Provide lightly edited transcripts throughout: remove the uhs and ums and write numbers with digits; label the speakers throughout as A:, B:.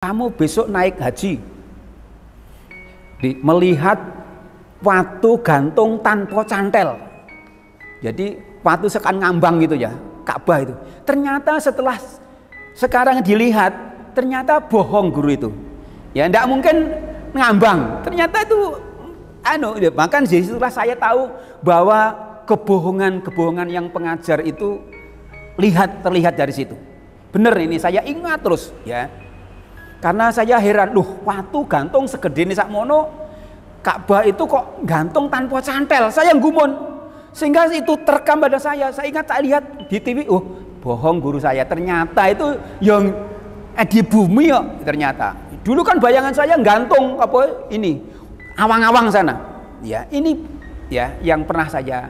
A: Kamu besok naik haji, melihat watu gantung tanpa cantel. Jadi watu sekan ngambang gitu ya, Ka'bah itu. Ternyata setelah sekarang dilihat, ternyata bohong guru itu. Ya tidak mungkin ngambang. Ternyata itu bahkan disitulah saya tahu bahwa kebohongan yang pengajar itu terlihat dari situ. Bener ini, saya ingat terus ya. Karena saya heran, watu gantung segede ini sakmono, Ka'bah itu kok gantung tanpa cantel. Saya gumun, sehingga itu terekam pada saya. Saya ingat, saya lihat di TV, bohong guru saya. Ternyata itu yang di bumi ya, ternyata. Dulu kan bayangan saya gantung awang-awang sana. Ya, ini ya yang pernah saya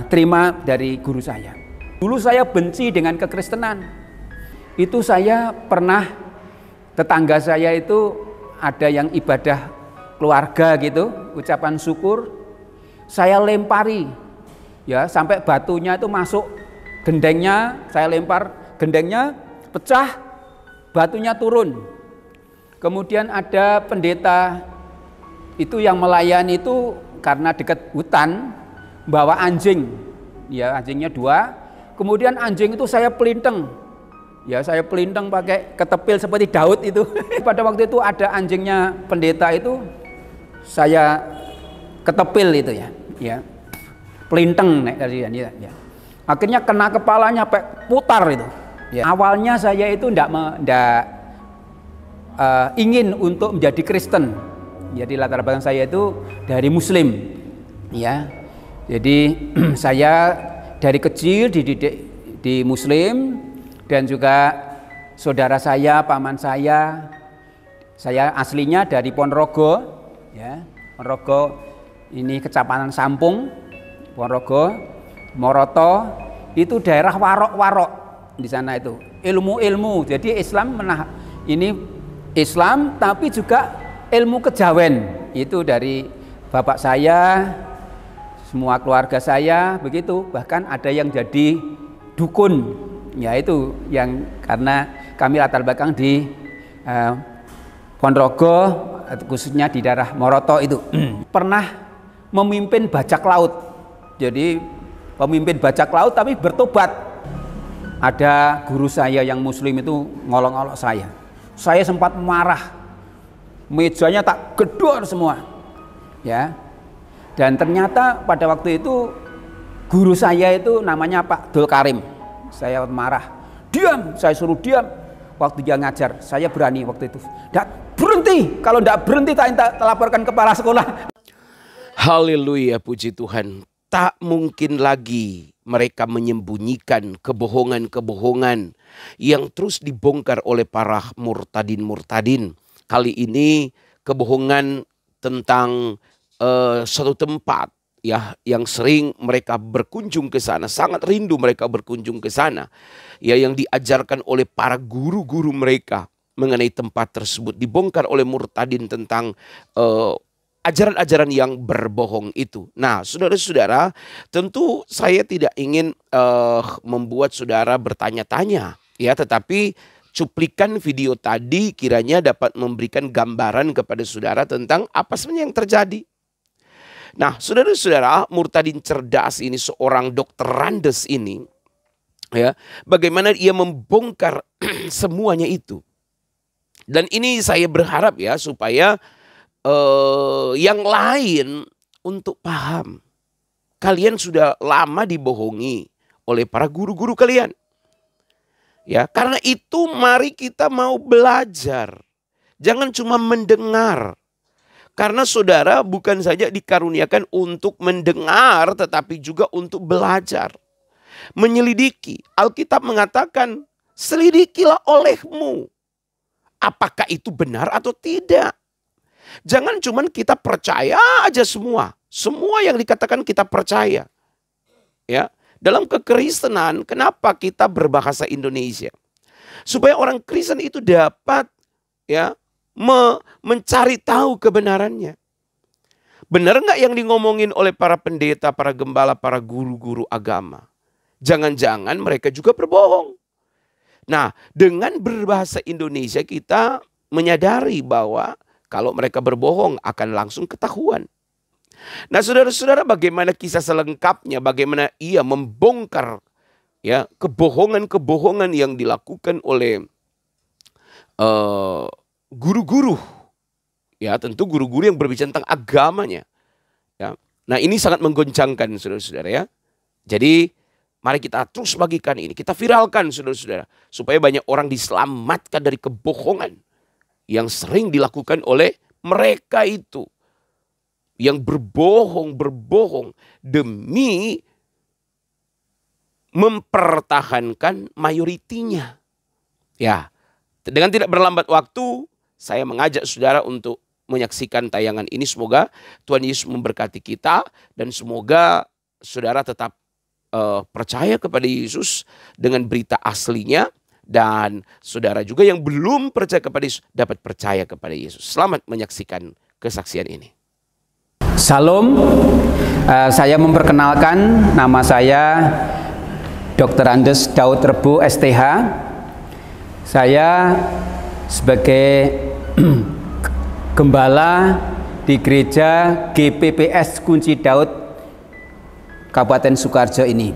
A: terima dari guru saya. Dulu saya benci dengan kekristenan. Itu saya pernah, tetangga saya itu ada yang ibadah keluarga gitu, ucapan syukur, saya lempari ya sampai batunya itu masuk gendengnya, saya lempar gendengnya, pecah, batunya turun. Kemudian ada pendeta itu yang melayani itu karena dekat hutan, bawa anjing, ya anjingnya 2, kemudian anjing itu saya pelinteng. Ya saya pelintang pakai ketepil seperti Daud itu. Pada waktu itu ada anjingnya pendeta itu, saya ketepil itu ya pelintang ya. Akhirnya kena kepalanya sampai putar itu. Ya. Awalnya saya itu tidak ingin untuk menjadi Kristen. Jadi latar belakang saya itu dari Muslim, ya. Jadi saya dari kecil dididik di Muslim. Dan juga saudara saya, paman saya aslinya dari Ponorogo, ya. Ponorogo ini Kecamatan Sampung, Ponorogo, Moroto, itu daerah warok-warok di sana itu. Ilmu-ilmu. Jadi Islam ini Islam tapi juga ilmu kejawen. Itu dari bapak saya, semua keluarga saya begitu. Bahkan ada yang jadi dukun. Ya itu yang karena kami latar belakang di Ponorogo, khususnya di daerah Moroto itu. Pernah memimpin bajak laut. Jadi pemimpin bajak laut tapi bertobat. Ada guru saya yang Muslim itu ngolok-ngolok saya. Saya sempat marah. Mejanya tak gedor semua. Ya. Dan ternyata pada waktu itu guru saya itu namanya Pak Dul Karim. Saya marah, diam, saya suruh diam. Waktu dia ngajar, saya berani waktu itu. Berhenti, kalau tidak berhenti tak laporkan kepala sekolah.
B: Haleluya, puji Tuhan. Tak mungkin lagi mereka menyembunyikan kebohongan-kebohongan yang terus dibongkar oleh para murtadin-murtadin. Kali ini kebohongan tentang suatu tempat, ya, yang sering mereka berkunjung ke sana, sangat rindu mereka berkunjung ke sana. Ya, yang diajarkan oleh para guru-guru mereka mengenai tempat tersebut dibongkar oleh murtadin tentang ajaran-ajaran yang berbohong itu. Nah, saudara-saudara, tentu saya tidak ingin membuat saudara bertanya-tanya, ya, tetapi cuplikan video tadi kiranya dapat memberikan gambaran kepada saudara tentang apa sebenarnya yang terjadi. Nah, saudara-saudara, murtadin cerdas ini, seorang dokter Randes ini, ya, bagaimana ia membongkar semuanya itu. Dan ini saya berharap ya supaya yang lain untuk paham. Kalian sudah lama dibohongi oleh para guru-guru kalian. Ya, karena itu mari kita mau belajar. Jangan cuma mendengar. Karena saudara bukan saja dikaruniakan untuk mendengar, tetapi juga untuk belajar. Menyelidiki. Alkitab mengatakan, selidikilah olehmu. Apakah itu benar atau tidak? Jangan cuma kita percaya aja semua. Semua yang dikatakan kita percaya. Ya, dalam kekristenan, kenapa kita berbahasa Indonesia? Supaya orang Kristen itu dapat, ya, mencari tahu kebenarannya. Benar nggak yang ngomongin oleh para pendeta, para gembala, para guru-guru agama? Jangan-jangan mereka juga berbohong. Nah, dengan berbahasa Indonesia kita menyadari bahwa kalau mereka berbohong akan langsung ketahuan. Nah, saudara-saudara, bagaimana kisah selengkapnya, bagaimana ia membongkar ya kebohongan-kebohongan yang dilakukan oleh guru-guru. Ya, tentu guru-guru yang berbicara tentang agamanya. Ya. Nah, ini sangat menggoncangkan saudara-saudara ya. Jadi mari kita terus bagikan ini, kita viralkan saudara-saudara, supaya banyak orang diselamatkan dari kebohongan yang sering dilakukan oleh mereka itu. Yang berbohong demi mempertahankan mayoritinya. Ya, dengan tidak berlambat waktu, saya mengajak saudara untuk menyaksikan tayangan ini. Semoga Tuhan Yesus memberkati kita dan semoga saudara tetap percaya kepada Yesus dengan berita aslinya, dan saudara juga yang belum percaya kepada Yesus dapat percaya kepada Yesus. Selamat menyaksikan kesaksian ini.
A: Salam, saya memperkenalkan, nama saya Dr. Andes Daud Rebo STH. Saya sebagai gembala di gereja GPPS Kunci Daud Kabupaten Sukoharjo ini.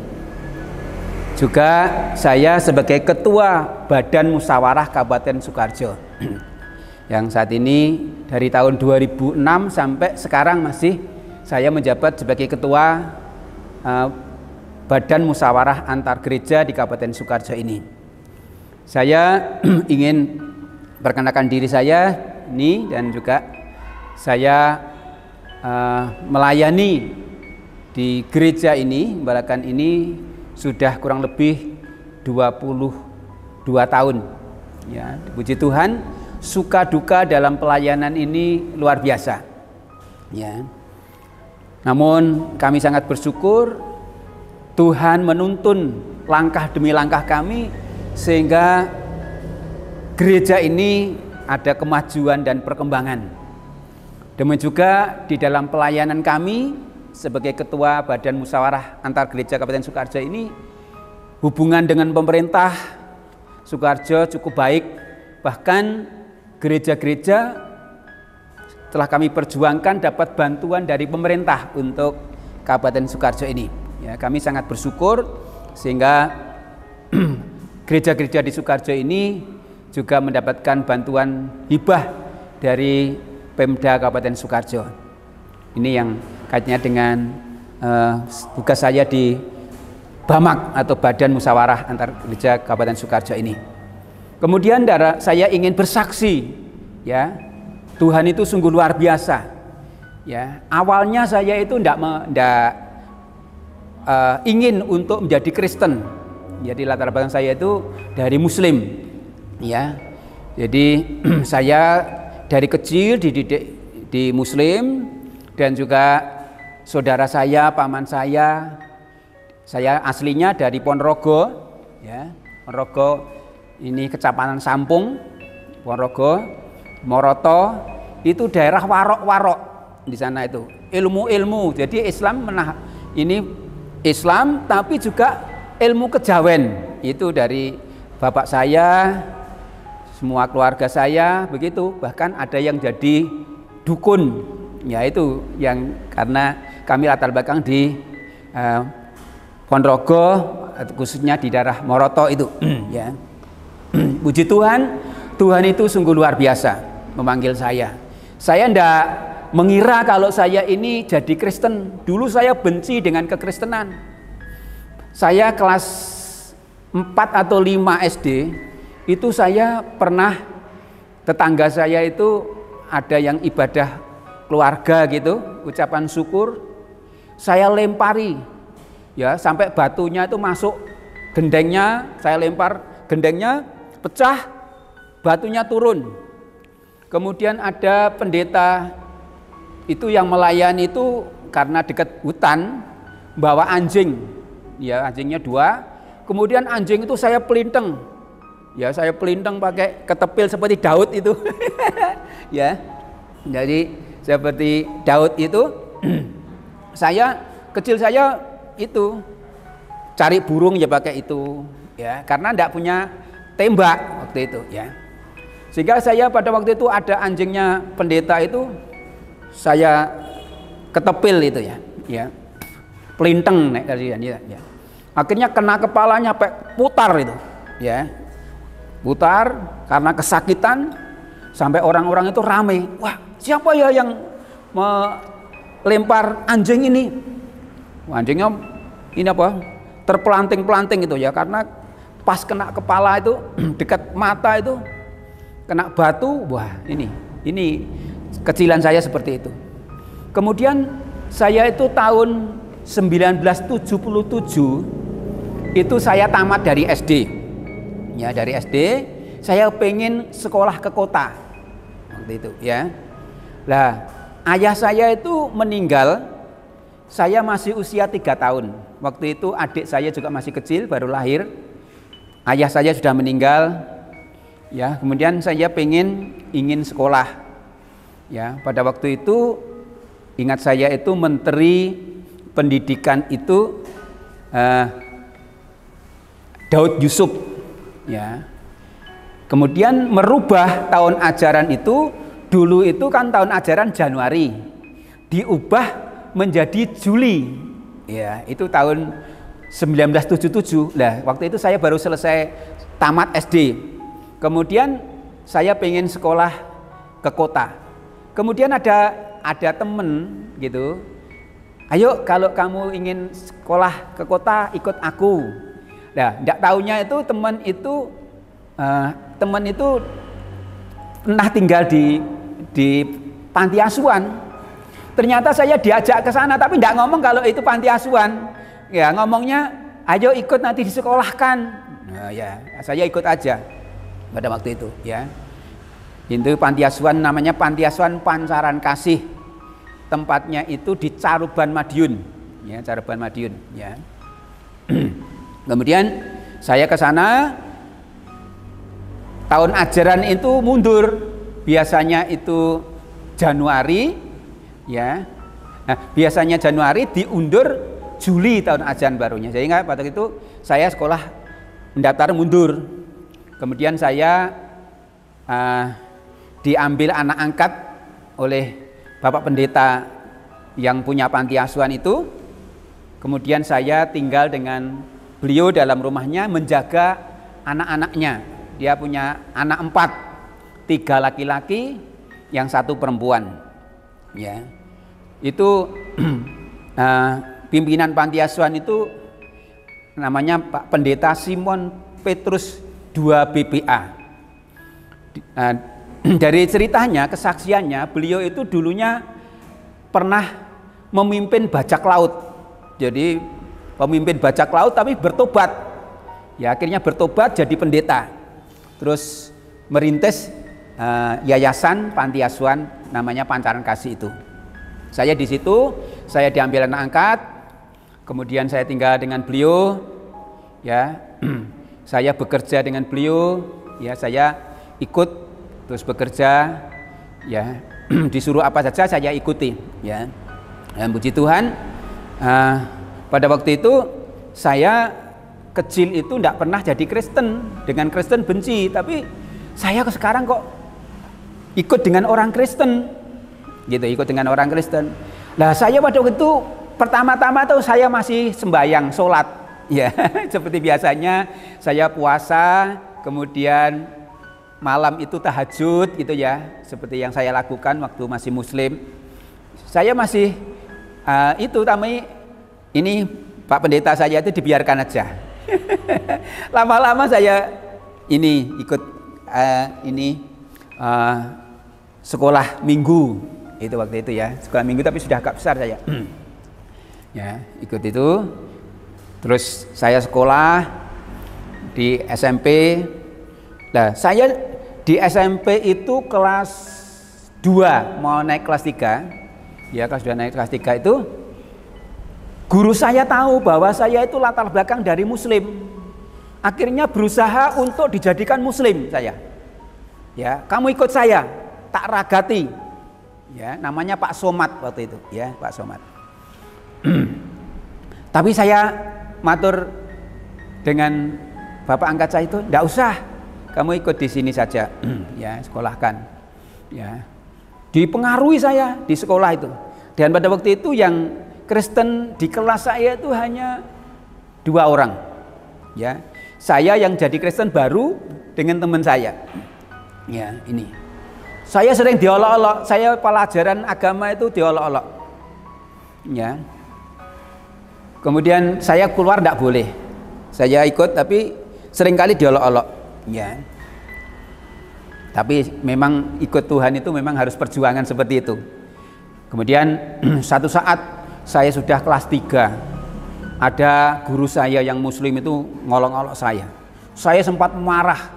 A: Juga saya sebagai ketua Badan Musyawarah Kabupaten Sukoharjo yang saat ini dari tahun 2006 sampai sekarang masih saya menjabat sebagai ketua Badan Musyawarah Antar Gereja di Kabupaten Sukoharjo ini. Saya ingin perkenalkan diri saya ini, dan juga saya melayani di gereja ini, Balakan ini sudah kurang lebih 22 tahun. Ya, puji Tuhan, suka duka dalam pelayanan ini luar biasa. Ya. Namun kami sangat bersyukur Tuhan menuntun langkah demi langkah kami sehingga gereja ini ada kemajuan dan perkembangan. Demikian juga di dalam pelayanan kami sebagai ketua Badan Musyawarah Antar Gereja Kabupaten Sukoharjo ini, hubungan dengan pemerintah Sukoharjo cukup baik. Bahkan gereja-gereja telah kami perjuangkan dapat bantuan dari pemerintah untuk Kabupaten Sukoharjo ini. Ya, kami sangat bersyukur sehingga gereja-gereja di Sukoharjo ini juga mendapatkan bantuan hibah dari Pemda Kabupaten Sukoharjo. Ini yang kaitannya dengan tugas saya di BAMAK atau Badan Musyawarah Antar Gereja Kabupaten Sukoharjo ini. Kemudian saya ingin bersaksi, ya, Tuhan itu sungguh luar biasa. Ya, awalnya saya itu tidak ingin untuk menjadi Kristen. Jadi latar belakang saya itu dari Muslim, ya. Jadi saya dari kecil dididik di Muslim, dan juga saudara saya, paman saya aslinya dari Ponorogo, ya. Ponorogo ini Kecamatan Sampung, Ponorogo, Moroto, itu daerah warok-warok di sana itu. Ilmu-ilmu, jadi Islam ini Islam tapi juga ilmu kejawen itu dari bapak saya, semua keluarga saya begitu. Bahkan ada yang jadi dukun. Ya, itu yang karena kami latar belakang di Ponorogo, khususnya di daerah Moroto itu. Ya. Puji Tuhan, Tuhan itu sungguh luar biasa memanggil saya. Saya tidak mengira kalau saya ini jadi Kristen. Dulu saya benci dengan kekristenan. Saya kelas 4 atau 5 SD itu saya pernah, tetangga saya itu ada yang ibadah keluarga gitu, ucapan syukur, saya lempari, ya, sampai batunya itu masuk gendengnya, saya lempar gendengnya, pecah, batunya turun. Kemudian ada pendeta itu yang melayani itu karena dekat hutan, bawa anjing, ya, anjingnya 2, kemudian anjing itu saya pelinteng, ya, saya pelinteng pakai ketepil seperti Daud itu, ya, jadi seperti Daud itu, kecil saya itu cari burung ya pakai itu, ya, karena tidak punya tembak waktu itu, ya. Sehingga saya pada waktu itu ada anjingnya pendeta itu, saya ketepil itu ya, pelinteng ya. Akhirnya kena kepalanya sampai putar itu, ya, putar karena kesakitan, sampai orang-orang itu rame. Wah, siapa ya yang melempar anjing ini? Anjingnya ini apa? Terpelanting-pelanting itu ya, karena pas kena kepala itu dekat mata itu kena batu. Wah, ini kecilan saya seperti itu. Kemudian saya itu tahun 1977 itu saya tamat dari SD. Ya, dari SD saya pengen sekolah ke kota waktu itu ya. Lah, ayah saya itu meninggal, saya masih usia 3 tahun. Waktu itu adik saya juga masih kecil, baru lahir. Ayah saya sudah meninggal. Ya, kemudian saya ingin sekolah. Ya, pada waktu itu ingat saya itu Menteri Pendidikan itu Daud Yusuf, ya. Kemudian merubah tahun ajaran itu, dulu itu kan tahun ajaran Januari, diubah menjadi Juli, ya. Itu tahun 1977. Lah, waktu itu saya baru selesai tamat SD. Kemudian saya pengen sekolah ke kota. Kemudian ada temen gitu, ayo kalau kamu ingin sekolah ke kota ikut aku. Nah, tidak tahunya itu teman itu pernah tinggal di panti asuhan. Ternyata saya diajak ke sana, tapi tidak ngomong kalau itu panti asuhan. Ya, ngomongnya, ayo ikut nanti disekolahkan. Nah, ya, saya ikut aja pada waktu itu. Ya, itu panti asuhan, namanya Panti Asuhan Pancaran Kasih. Tempatnya itu di Caruban Madiun. Ya, Caruban Madiun. Ya. Kemudian saya ke sana, tahun ajaran itu mundur, biasanya itu Januari, ya. Nah, biasanya Januari diundur Juli tahun ajaran barunya. Sehingga pada itu saya sekolah mendaftar mundur. Kemudian saya diambil anak angkat oleh Bapak Pendeta yang punya panti asuhan itu. Kemudian saya tinggal dengan beliau dalam rumahnya menjaga anak-anaknya. Dia punya anak 4, 3 laki-laki, yang 1 perempuan. Ya, itu pimpinan panti asuhan itu namanya Pak Pendeta Simon Petrus 2 BPA. Dari ceritanya, kesaksiannya, beliau itu dulunya pernah memimpin bajak laut. Jadi pemimpin bajak laut tapi bertobat. Ya, akhirnya bertobat jadi pendeta. Terus merintis yayasan panti asuhan namanya Pancaran Kasih itu. Saya di situ, saya diambil anak angkat. Kemudian saya tinggal dengan beliau. Ya. Saya bekerja dengan beliau, ya, saya ikut terus bekerja, ya. Disuruh apa saja saya ikuti, ya. Dan puji Tuhan, pada waktu itu saya kecil itu tidak pernah jadi Kristen, dengan Kristen benci, tapi saya sekarang kok ikut dengan orang Kristen, gitu, ikut dengan orang Kristen. Nah, saya pada waktu itu pertama-tama tuh saya masih sembahyang, sholat, ya, seperti biasanya saya puasa, kemudian malam itu tahajud, gitu ya, seperti yang saya lakukan waktu masih Muslim. Saya masih itu tapi ini Pak Pendeta saya itu dibiarkan aja. Lama-lama saya ini ikut sekolah minggu itu waktu itu ya, sekolah minggu tapi sudah agak besar saya. Ya, ikut itu. Terus saya sekolah di SMP. Nah, saya di SMP itu kelas 2 mau naik kelas 3. Ya, kelas 2 naik kelas 3 itu guru saya tahu bahwa saya itu latar belakang dari Muslim. Akhirnya berusaha untuk dijadikan Muslim saya. Ya, kamu ikut saya, tak ragati. Ya, namanya Pak Somad waktu itu, ya, Pak Somad. Tapi saya matur dengan bapak angkat saya itu, enggak usah. kamu ikut di sini saja, ya sekolahkan, ya. Dipengaruhi saya di sekolah itu. Dan pada waktu itu yang Kristen di kelas saya itu hanya 2 orang, ya. Saya yang jadi Kristen baru dengan teman saya, ya ini. Saya sering diolok-olok, saya pelajaran agama itu diolok-olok, ya. Kemudian saya keluar tidak boleh, saya ikut tapi seringkali diolok-olok, ya. Tapi memang ikut Tuhan itu memang harus perjuangan seperti itu. Kemudian satu saat saya sudah kelas 3, ada guru saya yang muslim itu ngolok-ngolok saya. Saya sempat marah,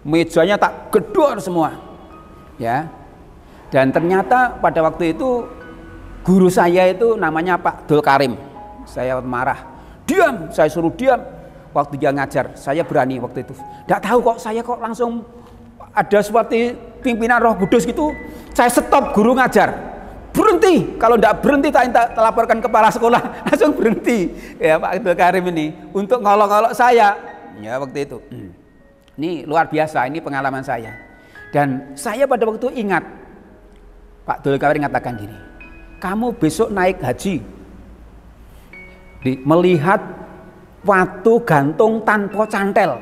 A: mejanya tak gedor semua, ya. Dan ternyata pada waktu itu guru saya itu namanya Pak Dul Karim. Saya marah, diam, saya suruh diam. Waktu dia ngajar, saya berani waktu itu. Tidak tahu kok saya kok langsung ada seperti pimpinan Roh Kudus gitu. Saya stop guru ngajar, berhenti. Kalau tidak berhenti, tak laporkan kepala sekolah, langsung berhenti. Ya Pak Dul Karim ini untuk ngolok-ngolok saya. Ya waktu itu. Ini luar biasa, ini pengalaman saya. Dan saya pada waktu ingat, Pak Dul Karim mengatakan gini, kamu besok naik haji, melihat watu gantung tanpa cantel.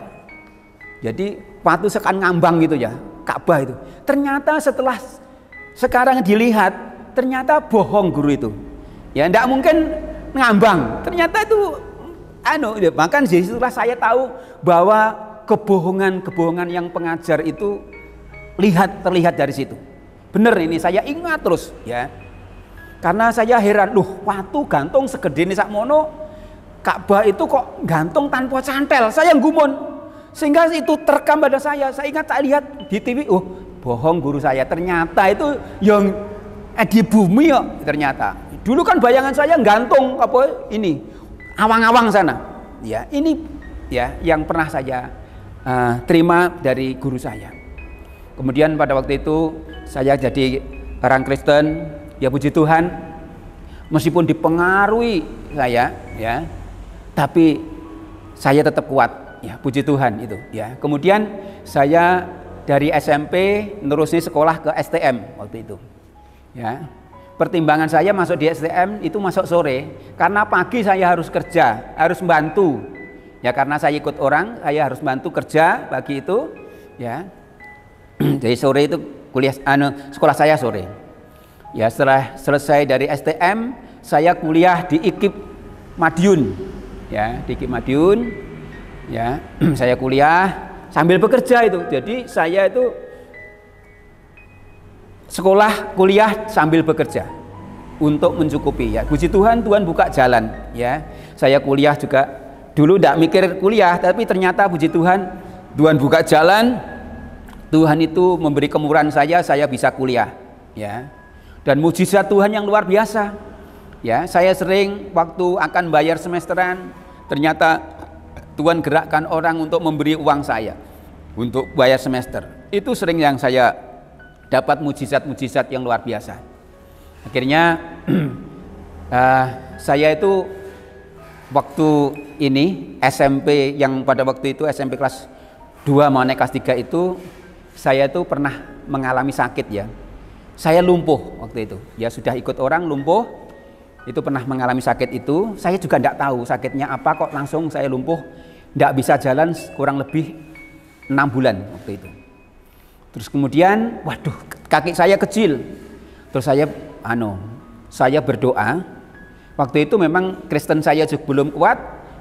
A: Jadi watu sekan ngambang gitu ya, Ka'bah itu. Ternyata setelah sekarang dilihat, ternyata bohong guru itu. Ya tidak mungkin ngambang. Ternyata itu bahkan setelah saya tahu bahwa kebohongan yang pengajar itu terlihat dari situ. Benar ini saya ingat terus ya. Karena saya heran, watu gantung segede ini sakmono, Ka'bah itu kok gantung tanpa cantel. Saya gumun, sehingga itu terekam pada saya. Saya ingat, saya lihat di TV, bohong guru saya. Ternyata itu yang di bumi kok. Ternyata dulu kan bayangan saya gantung apa ini awang-awang sana. Ya ini ya yang pernah saya terima dari guru saya. Kemudian pada waktu itu saya jadi orang Kristen. Ya puji Tuhan, meskipun dipengaruhi saya, ya, tapi saya tetap kuat. Ya puji Tuhan itu. Ya. Kemudian saya dari SMP nerusin sekolah ke STM waktu itu. Ya. Pertimbangan saya masuk di STM itu masuk sore, karena pagi saya harus kerja, harus membantu. Ya karena saya ikut orang, saya harus bantu kerja pagi itu. Ya. Jadi sore itu kuliah, sekolah saya sore. Ya setelah selesai dari STM, saya kuliah di IKIP Madiun. Ya, di IKIP Madiun. Ya, saya kuliah sambil bekerja itu. Jadi saya itu sekolah, kuliah sambil bekerja untuk mencukupi. Ya, puji Tuhan, Tuhan buka jalan. Ya, saya kuliah juga dulu tidak mikir kuliah, tapi ternyata puji Tuhan, Tuhan buka jalan. Tuhan itu memberi kemurahan saya bisa kuliah. Ya. Dan mujizat Tuhan yang luar biasa. Ya, saya sering waktu akan bayar semesteran, ternyata Tuhan gerakkan orang untuk memberi uang saya untuk bayar semester. Itu sering yang saya dapat mujizat-mujizat yang luar biasa. Akhirnya saya itu waktu ini SMP yang pada waktu itu SMP kelas 2 mau naik kelas 3 itu saya itu pernah mengalami sakit ya. Saya lumpuh waktu itu, ya sudah ikut orang lumpuh, itu pernah mengalami sakit itu. Saya juga tidak tahu sakitnya apa, kok langsung saya lumpuh, tidak bisa jalan kurang lebih 6 bulan waktu itu. Terus kemudian, waduh, kaki saya kecil. Terus saya berdoa. Waktu itu memang Kristen saya juga belum kuat.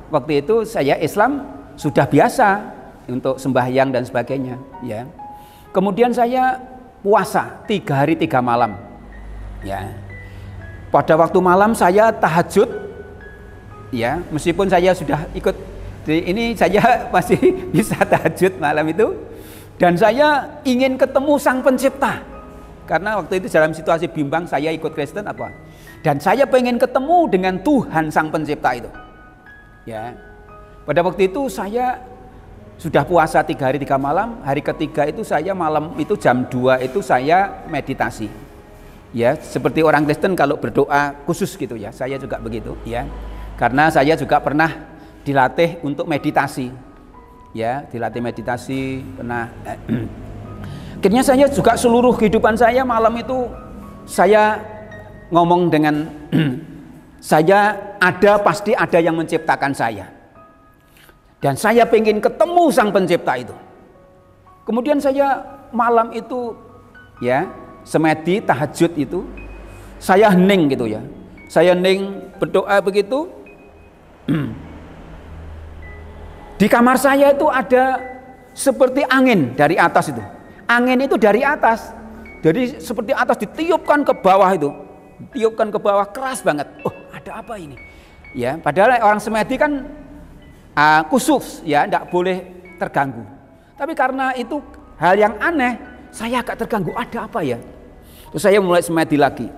A: Waktu itu saya Islam sudah biasa untuk sembahyang dan sebagainya. Ya. Kemudian saya puasa 3 hari 3 malam. Ya. Pada waktu malam saya tahajud. Ya, meskipun saya sudah ikut ini, saya masih bisa tahajud malam itu. Dan saya ingin ketemu Sang Pencipta. Karena waktu itu dalam situasi bimbang, saya ikut Kristen apa. Dan saya pengen ketemu dengan Tuhan Sang Pencipta itu. Ya. Pada waktu itu saya sudah puasa 3 hari 3 malam. Hari ketiga itu saya malam itu jam 2 itu saya meditasi. Ya, seperti orang Kristen kalau berdoa khusus gitu ya. Saya juga begitu ya. Karena saya juga pernah dilatih untuk meditasi. ya, dilatih meditasi, pernah. Akhirnya saya juga seluruh kehidupan saya malam itu saya ngomong dengan saya pasti ada yang menciptakan saya. Dan saya pengen ketemu sang pencipta itu. Kemudian saya malam itu ya, semedi tahajud itu saya hening gitu ya. Saya hening berdoa begitu. Di kamar saya itu ada seperti angin dari atas itu. Angin itu dari atas. Jadi seperti atas ditiupkan ke bawah itu. Ditiupkan ke bawah keras banget. Oh, ada apa ini? Ya, padahal orang semedi kan khusyuk ya, tidak boleh terganggu. Tapi karena itu hal yang aneh, saya agak terganggu. Ada apa ya? Terus saya mulai semedi lagi.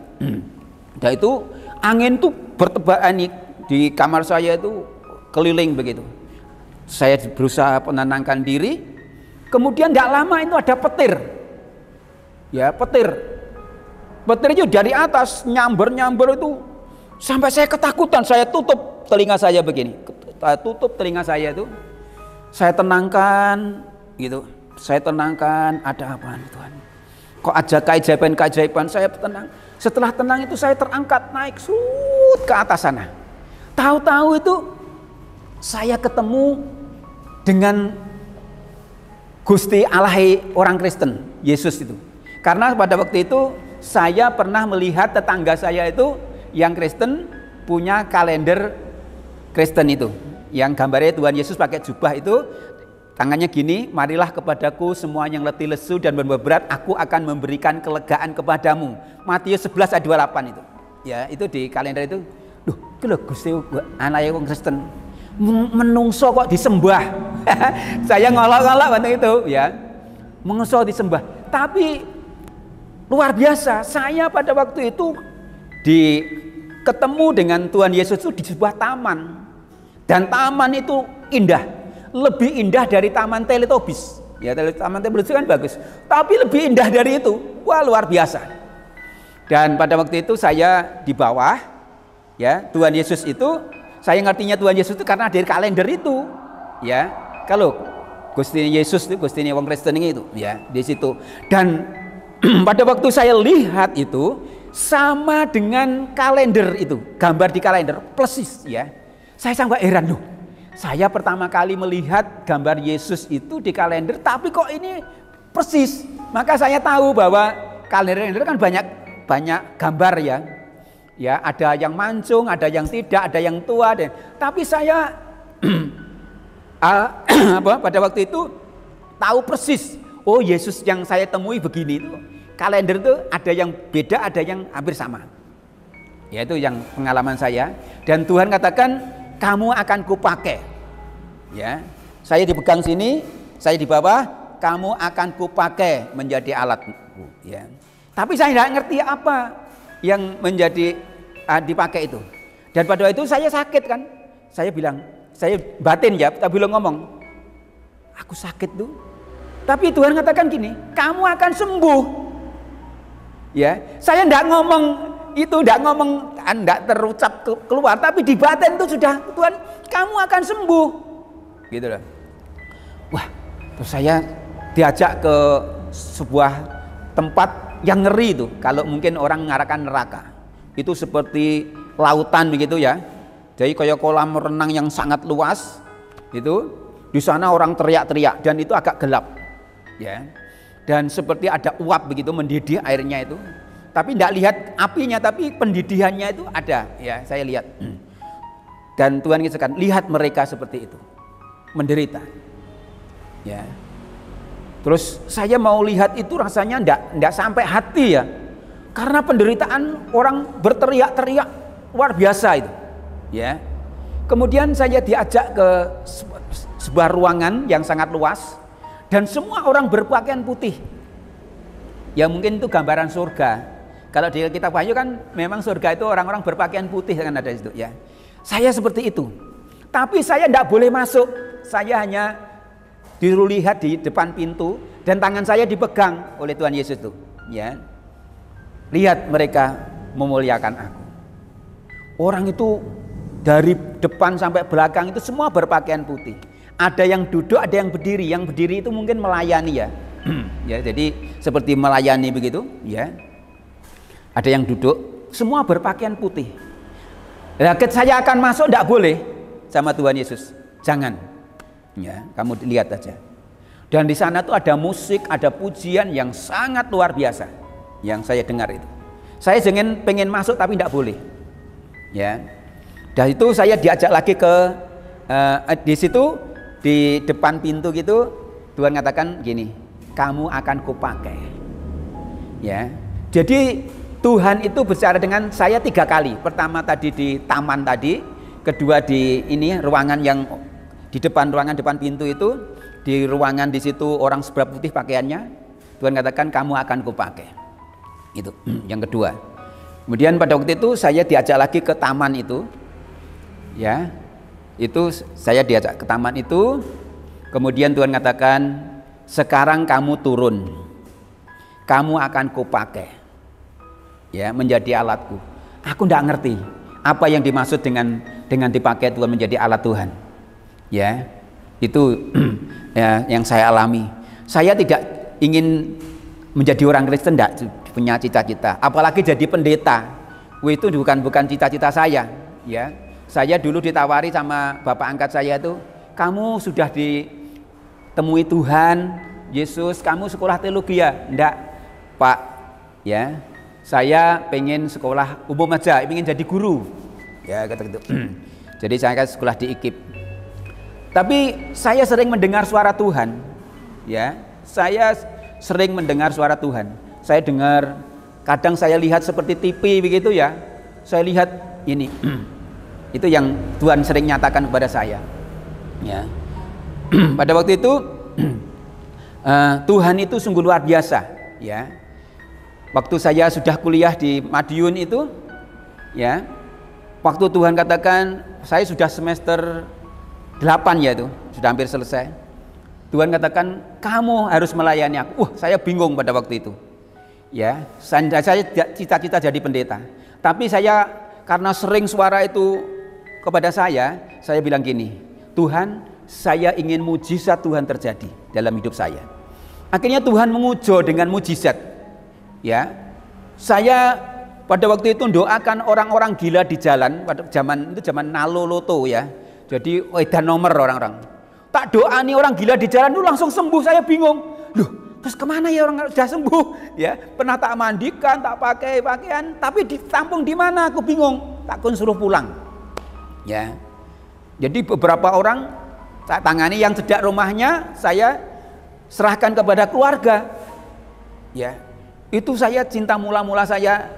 A: Dan itu angin tuh bertebaran di kamar saya itu keliling begitu. Saya berusaha menenangkan diri. Kemudian tidak lama itu ada petir. Ya, petir. Petir itu dari atas nyamber itu sampai saya ketakutan. Saya tutup telinga saya begini. Tutup telinga saya itu. Saya tenangkan gitu. Saya tenangkan, ada apa Tuhan? Kok aja keajaiban saya tenang. Setelah tenang itu saya terangkat naik ke atas sana. Tahu-tahu itu saya ketemu dengan Gusti Allah orang Kristen, Yesus itu. Karena pada waktu itu saya pernah melihat tetangga saya itu yang Kristen punya kalender Kristen itu. Yang gambarnya Tuhan Yesus pakai jubah itu, tangannya gini, marilah kepadaku semua yang letih lesu dan beban, aku akan memberikan kelegaan kepadamu. Matius 11 ayat 28 itu. Ya, itu di kalender itu. Duh, itu loh Gusti anak yang Kristen. Menungso kok disembah. Saya ngolok-ngolok waktu itu ya. Menungso disembah. Tapi luar biasa, saya pada waktu itu ketemu dengan Tuhan Yesus itu di sebuah taman. Dan taman itu indah. Lebih indah dari Taman Teletubbies. Ya, Taman Teletubbies kan bagus. Tapi lebih indah dari itu. Wah, luar biasa. Dan pada waktu itu saya di bawah, ya, Tuhan Yesus itu, saya ngertinya Tuhan Yesus itu karena dari kalender itu, ya. Kalau Gusti Yesus itu, Gusti wong Kristen itu, ya, di situ. Dan pada waktu saya lihat itu sama dengan kalender itu, gambar di kalender persis, ya. Saya sampai heran loh. Saya pertama kali melihat gambar Yesus itu di kalender, tapi kok ini persis. Maka saya tahu bahwa kalender kan banyak gambar ya. Ya, ada yang mancung, ada yang tidak, ada yang tua tapi saya pada waktu itu tahu persis. Oh, Yesus yang saya temui begini itu. Kalender itu ada yang beda, ada yang hampir sama. Ya, itu yang pengalaman saya. Dan Tuhan katakan, kamu akan kupakai. Ya, saya dipegang sini, saya di bawah, kamu akan kupakai menjadi alatku. Ya. Tapi saya tidak ngerti apa yang menjadi dipakai itu. Dan pada waktu itu saya sakit kan. Saya bilang, saya batin ya, tapi belum ngomong. Aku sakit tuh. Tapi Tuhan katakan gini, kamu akan sembuh. Ya, saya tidak ngomong itu, tidak terucap keluar, tapi di batin itu sudah, Tuhan, kamu akan sembuh. Gitu loh. Wah, terus saya diajak ke sebuah tempat yang ngeri itu, kalau mungkin orang mengarahkan neraka. Itu seperti lautan begitu ya. Jadi kayak kolam renang yang sangat luas. Itu di sana orang teriak-teriak dan itu agak gelap. Ya. Dan seperti ada uap begitu mendidih airnya itu. Tapi tidak lihat apinya, tapi pendidihannya itu ada, ya, saya lihat. Dan Tuhan katakan, lihat mereka seperti itu. Menderita. Ya. Terus saya mau lihat itu rasanya enggak sampai hati ya. Karena penderitaan orang berteriak-teriak luar biasa itu. Ya. Kemudian saya diajak ke sebuah ruangan yang sangat luas dan semua orang berpakaian putih. Ya mungkin itu gambaran surga. Kalau di kitab Wahyu kan memang surga itu orang-orang berpakaian putih kan ada di situ ya. Saya seperti itu. Tapi saya enggak boleh masuk. Saya hanya dilihat di depan pintu dan tangan saya dipegang oleh Tuhan Yesus itu, ya. Lihat mereka memuliakan aku. Orang itu dari depan sampai belakang itu semua berpakaian putih. Ada yang duduk, ada yang berdiri. Yang berdiri itu mungkin melayani ya. Ya, jadi seperti melayani begitu, ya. Ada yang duduk, semua berpakaian putih. Nah, saya akan masuk, tidak boleh sama Tuhan Yesus. Jangan. Ya, kamu lihat aja. Dan di sana tuh ada musik, ada pujian yang sangat luar biasa yang saya dengar itu. Saya pengen masuk tapi tidak boleh. Ya. Dan itu saya diajak lagi ke di situ di depan pintu gitu, Tuhan katakan gini, kamu akan kupakai. Ya. Jadi Tuhan itu bicara dengan saya 3 kali. Pertama tadi di taman tadi, kedua di ini ruangan yang di depan ruangan depan pintu itu, di ruangan di situ orang sebelah putih pakaiannya, Tuhan katakan kamu akan kupakai. Itu yang kedua. Kemudian pada waktu itu saya diajak lagi ke taman itu. Ya. Itu saya diajak ke taman itu. Kemudian Tuhan katakan, sekarang kamu turun. Kamu akan kupakai. Ya, menjadi alatku. Aku tidak ngerti apa yang dimaksud dengan dipakai Tuhan menjadi alat Tuhan. Ya, itu ya, yang saya alami. Saya tidak ingin menjadi orang Kristen, tidak punya cita-cita. Apalagi jadi pendeta. Itu bukan cita-cita saya. Ya, saya dulu ditawari sama bapak angkat saya itu, kamu sudah ditemui Tuhan Yesus, kamu sekolah teologi ya? Enggak, Pak. Ya, saya pengen sekolah umum aja, pengen jadi guru. Ya, kata gitu. Jadi saya kan sekolah di IKIP. Tapi saya sering mendengar suara Tuhan. Ya, saya sering mendengar suara Tuhan. Saya dengar, kadang saya lihat seperti TV begitu ya. Saya lihat ini. Itu yang Tuhan sering nyatakan kepada saya. Ya. Pada waktu itu Tuhan itu sungguh luar biasa, ya. Waktu saya sudah kuliah di Madiun itu, ya. Waktu Tuhan katakan saya sudah semester 8 ya, itu sudah hampir selesai. Tuhan katakan kamu harus melayani aku. Saya bingung pada waktu itu. Ya, saya cita-cita jadi pendeta. Tapi saya karena sering suara itu kepada saya bilang gini, Tuhan, saya ingin mujizat Tuhan terjadi dalam hidup saya. Akhirnya Tuhan mengujo dengan mujizat. Ya, saya pada waktu itu doakan orang-orang gila di jalan. Pada zaman Nalo Loto ya. Jadi edan nomor orang-orang. Tak doa nih orang gila di jalan itu langsung sembuh. Saya bingung. Loh, terus kemana ya orang sudah sembuh? Ya, pernah tak mandikan, tak pakai pakaian, tapi ditampung di mana? Aku bingung. Takkan suruh pulang. Ya. Jadi beberapa orang saya tangani, yang sejak rumahnya saya serahkan kepada keluarga. Ya. Itu saya cinta mula-mula saya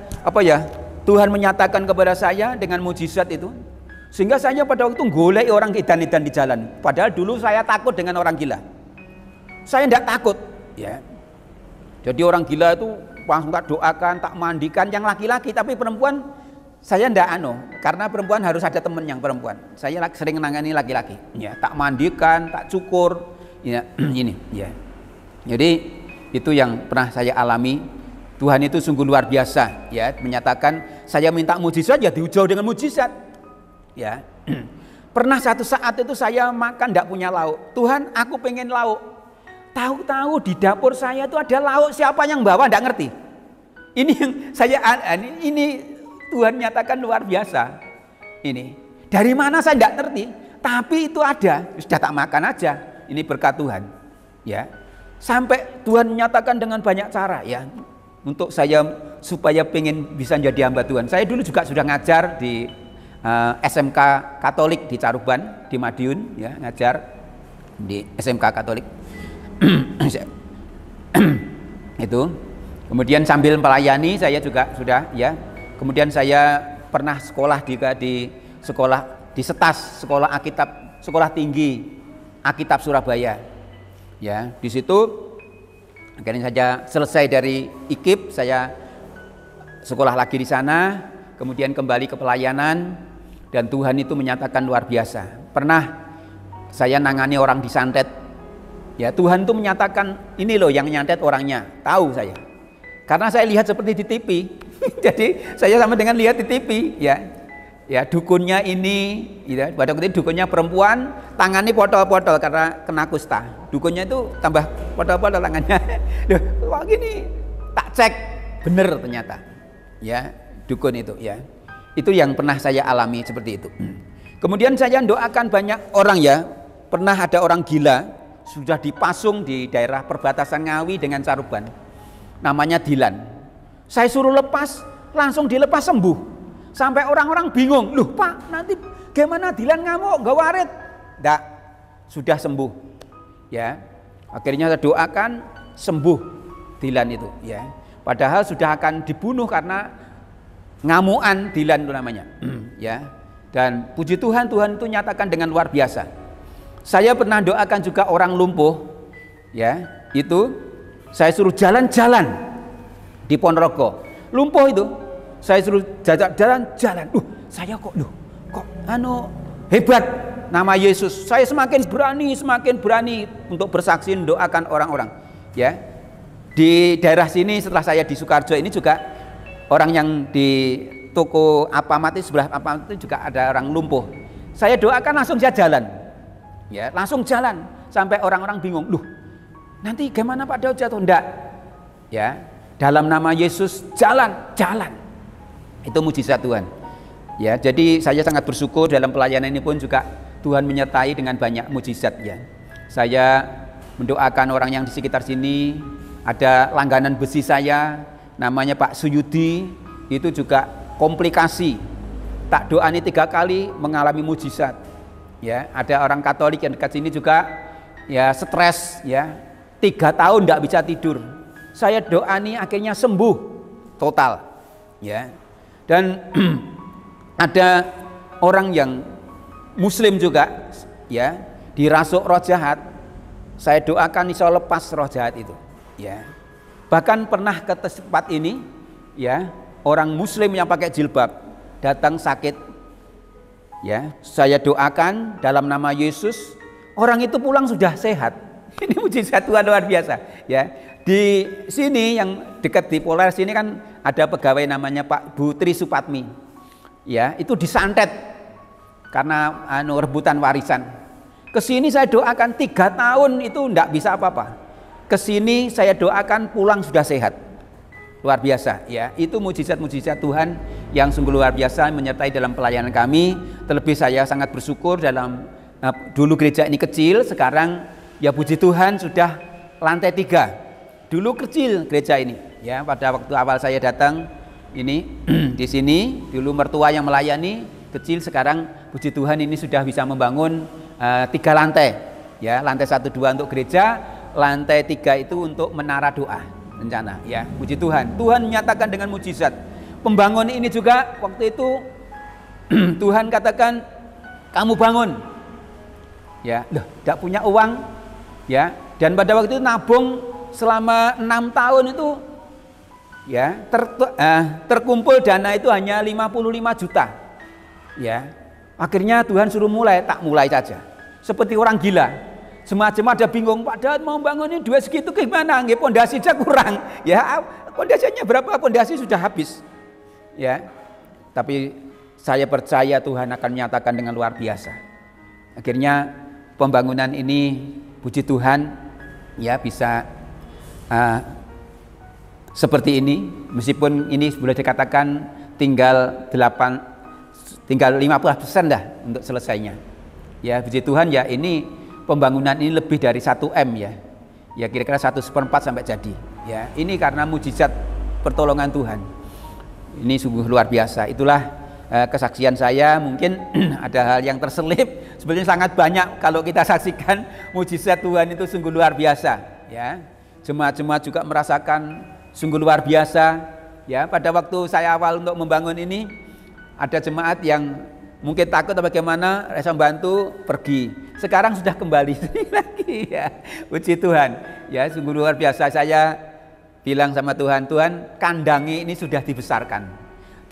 A: Tuhan menyatakan kepada saya dengan mujizat itu. Sehingga saya pada waktu golek orang edan-edan di jalan. Padahal dulu saya takut dengan orang gila. Saya tidak takut, ya. Jadi orang gila itu langsung tak doakan, tak mandikan yang laki-laki, tapi perempuan saya tidak karena perempuan harus ada teman yang perempuan. Saya sering menangani laki-laki, ya, tak mandikan, tak cukur, ya, ini, ya. Jadi itu yang pernah saya alami. Tuhan itu sungguh luar biasa, ya, menyatakan saya minta mujizat ya diujau dengan mujizat. Ya, pernah satu saat itu saya makan tidak punya lauk. Tuhan, aku pengen lauk. Tahu-tahu di dapur saya itu ada lauk, siapa yang bawa tidak ngerti. Ini yang saya ini Tuhan nyatakan luar biasa. Ini dari mana saya tidak ngerti, tapi itu ada, sudah tak makan aja. Ini berkat Tuhan. Ya, sampai Tuhan menyatakan dengan banyak cara, ya, untuk saya supaya pengen bisa jadi hamba Tuhan. Saya dulu juga sudah ngajar di SMK Katolik di Caruban, di Madiun, ya, ngajar di SMK Katolik. Itu. Kemudian sambil melayani saya juga sudah, ya. Kemudian saya pernah sekolah di sekolah di SETAS, sekolah Alkitab, sekolah tinggi Alkitab Surabaya. Ya, di situ akhirnya saya selesai dari IKIP, saya sekolah lagi di sana, kemudian kembali ke pelayanan. Dan Tuhan itu menyatakan luar biasa. Pernah saya nangani orang disantet. Ya, Tuhan itu menyatakan ini loh yang nyantet orangnya. Tahu saya. Karena saya lihat seperti di TV. Jadi saya sama dengan lihat di TV, ya. Ya, dukunnya ini, ya, pada waktu itu dukunnya perempuan, tangannya potol-potol karena kena kusta. Dukunnya itu tambah potol-potol tangannya. Loh, kok gini? Tak cek, bener ternyata. Ya, dukun itu ya. Itu yang pernah saya alami seperti itu. Kemudian saya doakan banyak orang ya. Pernah ada orang gila sudah dipasung di daerah perbatasan Ngawi dengan Caruban. Namanya Dilan. Saya suruh lepas, langsung dilepas sembuh. Sampai orang-orang bingung, loh Pak, nanti gimana Dilan ngamuk, gak warit? Enggak, sudah sembuh. Ya, akhirnya saya doakan sembuh Dilan itu. Ya, padahal sudah akan dibunuh karena ngamuan Dilan itu namanya. Ya, dan puji Tuhan, Tuhan itu nyatakan dengan luar biasa. Saya pernah doakan juga orang lumpuh. Ya, itu saya suruh jalan-jalan di Ponorogo. Lumpuh itu. Saya suruh jalan-jalan. Saya kok hebat nama Yesus. Saya semakin berani untuk bersaksi mendoakan orang-orang. Ya. Di daerah sini setelah saya di Sukarjo ini juga orang yang di toko Alfamart sebelah Alfamart itu juga ada orang lumpuh. Saya doakan langsung saya jalan. Ya, langsung jalan sampai orang-orang bingung. Loh, nanti gimana Pak Daud jatuh? Enggak. Ya, dalam nama Yesus jalan. Itu mujizat Tuhan. Ya, jadi saya sangat bersyukur dalam pelayanan ini pun juga Tuhan menyertai dengan banyak mujizat ya. Saya mendoakan orang yang di sekitar sini, ada langganan besi saya namanya Pak Suyudi, itu juga komplikasi. Tak doani 3 kali mengalami mujizat. Ya, ada orang Katolik yang dekat sini juga ya stres ya. 3 tahun enggak bisa tidur. Saya doani akhirnya sembuh total. Ya. Dan ada orang yang muslim juga ya, dirasuk roh jahat. Saya doakan insya Allah lepas roh jahat itu ya. Bahkan pernah ke tempat ini ya, orang muslim yang pakai jilbab datang sakit ya, saya doakan dalam nama Yesus, orang itu pulang sudah sehat. Ini mujizat Tuhan luar biasa ya. Di sini yang dekat di Polres ini kan ada pegawai namanya Pak Bu Tri Supatmi. Ya, itu disantet karena rebutan warisan. Kesini saya doakan 3 tahun itu enggak bisa apa-apa. Kesini saya doakan pulang sudah sehat. Luar biasa ya. Itu mujizat-mujizat Tuhan yang sungguh luar biasa menyertai dalam pelayanan kami. Terlebih saya sangat bersyukur dalam dulu gereja ini kecil, sekarang ya puji Tuhan sudah lantai 3. Dulu kecil gereja ini ya, pada waktu awal saya datang ini di sini dulu mertua yang melayani kecil, sekarang puji Tuhan ini sudah bisa membangun 3 lantai ya, lantai 1, 2 untuk gereja, lantai 3 itu untuk menara doa rencana ya. Puji Tuhan, Tuhan menyatakan dengan mujizat. Pembangun ini juga waktu itu Tuhan katakan kamu bangun ya, loh tidak punya uang ya, dan pada waktu itu nabung selama 6 tahun itu ya, terkumpul dana itu hanya 55 juta ya. Akhirnya Tuhan suruh mulai, tak mulai saja seperti orang gila. Jemaat-jemaat ada bingung, Pak Daud mau bangun ini duit segitu gimana? Nggih, pondasi saja kurang ya, pondasinya berapa? Pondasi sudah habis ya. Tapi saya percaya Tuhan akan menyatakan dengan luar biasa. Akhirnya pembangunan ini puji Tuhan ya bisa seperti ini, meskipun ini boleh dikatakan tinggal 50% dah untuk selesainya. Ya puji Tuhan ya, ini pembangunan ini lebih dari 1M ya. Ya kira-kira 1/4 sampai jadi. Ya, ini karena mujizat pertolongan Tuhan. Ini sungguh luar biasa. Itulah kesaksian saya. Mungkin ada hal yang terselip, sebenarnya sangat banyak kalau kita saksikan mujizat Tuhan itu sungguh luar biasa ya. Jemaat-jemaat juga merasakan sungguh luar biasa ya. Pada waktu saya awal untuk membangun ini, ada jemaat yang mungkin takut atau bagaimana, rasa bantu pergi. Sekarang sudah kembali lagi ya. Puji Tuhan ya, sungguh luar biasa. Saya bilang sama Tuhan, Tuhan kandangi ini sudah dibesarkan.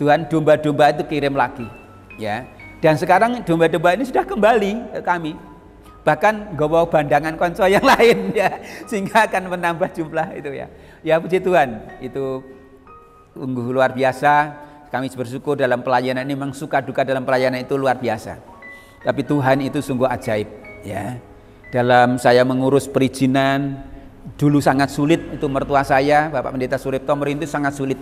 A: Tuhan domba-domba itu kirim lagi ya. Dan sekarang domba-domba ini sudah kembali ke kami. Bahkan bawa bandangan konco yang lain ya, sehingga akan menambah jumlah itu ya. Ya puji Tuhan, itu sungguh luar biasa. kami bersyukur dalam pelayanan ini, memang suka duka dalam pelayanan itu luar biasa. Tapi Tuhan itu sungguh ajaib, ya. Dalam saya mengurus perizinan dulu sangat sulit, itu mertua saya Bapak Pendeta Suripto merintis sangat sulit,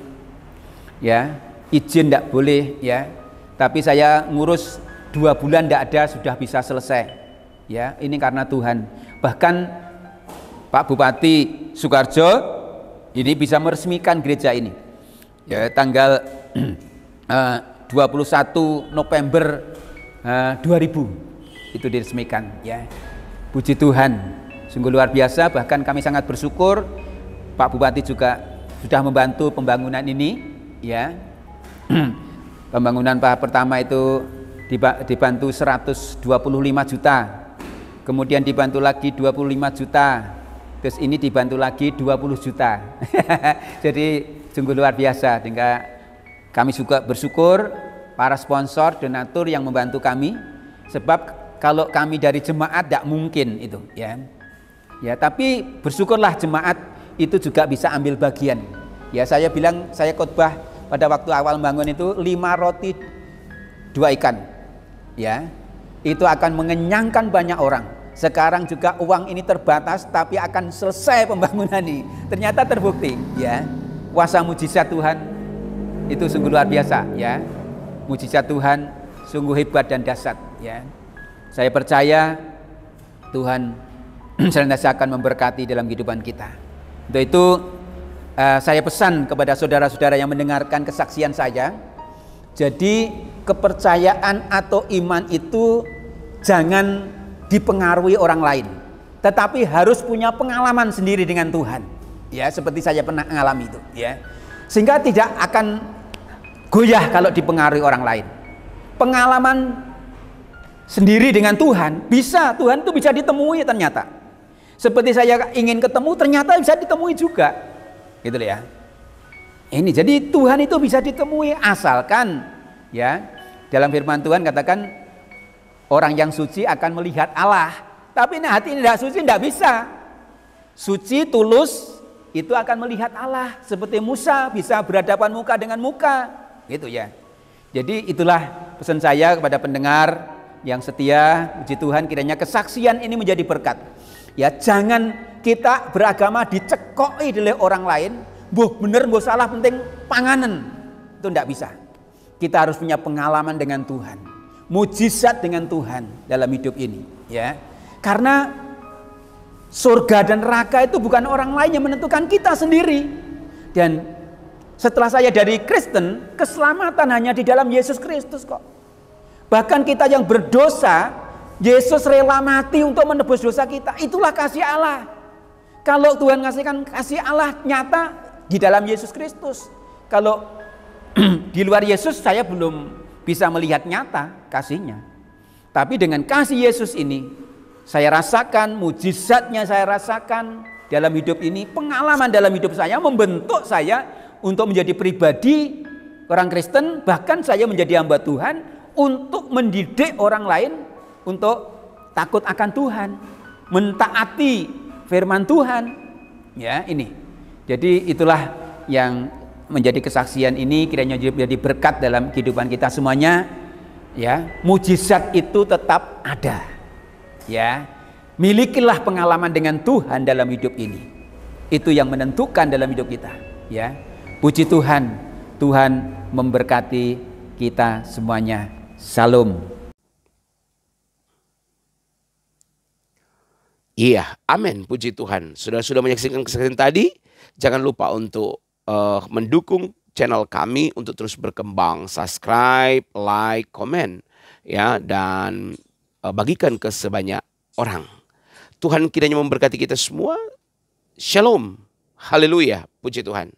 A: ya, izin tidak boleh, ya. Tapi saya ngurus 2 bulan tidak ada sudah bisa selesai, ya. Ini karena Tuhan. Bahkan Pak Bupati Sukarjo ini bisa meresmikan gereja ini, ya, tanggal 21 November 2000 itu diresmikan, ya. Puji Tuhan, sungguh luar biasa. Bahkan kami sangat bersyukur Pak Bupati juga sudah membantu pembangunan ini, ya. Pembangunan tahap pertama itu dibantu 125 juta, kemudian dibantu lagi 25 juta, terus ini dibantu lagi 20 juta. Jadi sungguh luar biasa. Sehingga kami juga bersyukur para sponsor, donatur yang membantu kami, sebab kalau kami dari jemaat tidak mungkin itu, ya. Ya, tapi bersyukurlah jemaat itu juga bisa ambil bagian. Ya, saya bilang, saya khotbah pada waktu awal bangun itu 5 roti 2 ikan. Ya. Itu akan mengenyangkan banyak orang. Sekarang juga uang ini terbatas, tapi akan selesai pembangunan ini. Ternyata terbukti, ya. Kuasa mujizat Tuhan itu sungguh luar biasa, ya. Mujizat Tuhan sungguh hebat dan dahsyat, ya. Saya percaya Tuhan senantiasa akan memberkati dalam kehidupan kita. Untuk itu saya pesan kepada saudara-saudara yang mendengarkan kesaksian saya, jadi kepercayaan atau iman itu jangan dipengaruhi orang lain, tetapi harus punya pengalaman sendiri dengan Tuhan, ya, seperti saya pernah mengalami itu, ya, sehingga tidak akan goyah kalau dipengaruhi orang lain. Pengalaman sendiri dengan Tuhan, Tuhan itu bisa ditemui ternyata. Seperti saya ingin ketemu, ternyata bisa ditemui juga, gitu ya. Ini jadi Tuhan itu bisa ditemui asalkan, ya, dalam firman Tuhan katakan orang yang suci akan melihat Allah. Tapi hati ini tidak suci tidak bisa. Suci tulus itu akan melihat Allah, seperti Musa bisa berhadapan muka dengan muka, gitu ya. Jadi itulah pesan saya kepada pendengar yang setia. Puji Tuhan, kiranya kesaksian ini menjadi berkat. Ya, jangan kita beragama dicekoi oleh orang lain, boh bener boh salah penting panganan. Itu tidak bisa. Kita harus punya pengalaman dengan Tuhan, mujizat dengan Tuhan dalam hidup ini, ya. Karena surga dan neraka itu bukan orang lain yang menentukan, kita sendiri. Dan setelah saya dari Kristen, keselamatan hanya di dalam Yesus Kristus kok. Bahkan kita yang berdosa, Yesus rela mati untuk menebus dosa kita. Itulah kasih Allah. Kalau Tuhan ngasihkan kasih Allah nyata di dalam Yesus Kristus. Kalau di luar Yesus saya belum bisa melihat nyata kasihnya. Tapi dengan kasih Yesus ini, saya rasakan mujizatnya, saya rasakan dalam hidup ini, pengalaman dalam hidup saya membentuk saya untuk menjadi pribadi orang Kristen. Bahkan saya menjadi hamba Tuhan untuk mendidik orang lain untuk takut akan Tuhan, mentaati firman Tuhan, ya. Ini jadi itulah yang menjadi kesaksian ini, kiranya menjadi berkat dalam kehidupan kita semuanya, ya. Mujizat itu tetap ada, ya. Milikilah pengalaman dengan Tuhan dalam hidup ini, itu yang menentukan dalam hidup kita, ya. Puji Tuhan, Tuhan memberkati kita semuanya. Salam.
B: Iya, amin, puji Tuhan. Sudah menyaksikan kesaksian tadi, jangan lupa untuk mendukung channel kami untuk terus berkembang, subscribe, like, komen, ya, dan bagikan ke sebanyak orang. Tuhan kiranya memberkati kita semua. Shalom, haleluya, puji Tuhan.